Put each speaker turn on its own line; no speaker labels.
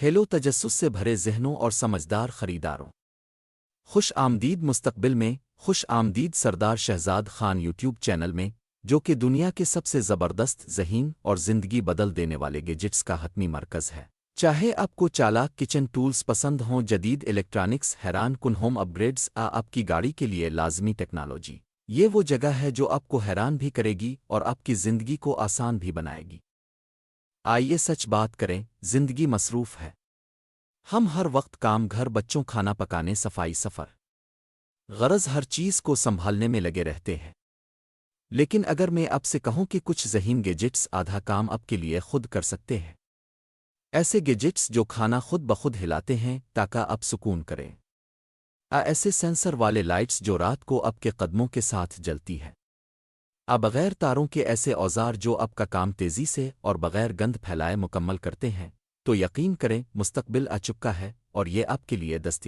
Hello تجسس سے بھرے ذہنوں اور سمجھدار خریداروں، خوش آمدید مستقبل میں، خوش آمدید سردار شہزاد خان یوٹیوب چینل میں، جو کہ دنیا کے سب سے زبردست ذہین اور زندگی بدل دینے والے گیجٹس کا حتمی مرکز ہے۔ چاہے آپ کو چالاک کچن ٹولز پسند ہوں، جدید الیکٹرانکس، حیران کن ہوم اپ گریڈز، آپ کی گاڑی کے لیے لازمی ٹیکنالوجی، یہ وہ جگہ ہے جو آپ کو حیران بھی کرے گی اور آپ کی زندگی کو آسان بھی بنائے گی۔ آئیے سچ بات کریں، زندگی مصروف ہے۔ ہم ہر وقت کام، گھر، بچوں، کھانا پکانے، صفائی، سفر، غرض ہر چیز کو سنبھالنے میں لگے رہتے ہیں۔ لیکن اگر میں آپ سے کہوں کہ کچھ ذہین گیجٹس آدھا کام آپ کے لیے خود کر سکتے ہیں، ایسے گیجٹس جو کھانا خود بخود ہلاتے ہیں تاکہ آپ سکون کریں، ایسے سینسر والے لائٹس جو رات کو آپ کے قدموں کے ساتھ جلتی ہے، بغیر تاروں کے ایسے اوزار جو آپ کا کام تیزی سے اور بغیر گند پھیلائے مکمل کرتے ہیں، تو یقین کریں مستقبل آ چکا ہے اور یہ آپ کے لیے دستیاب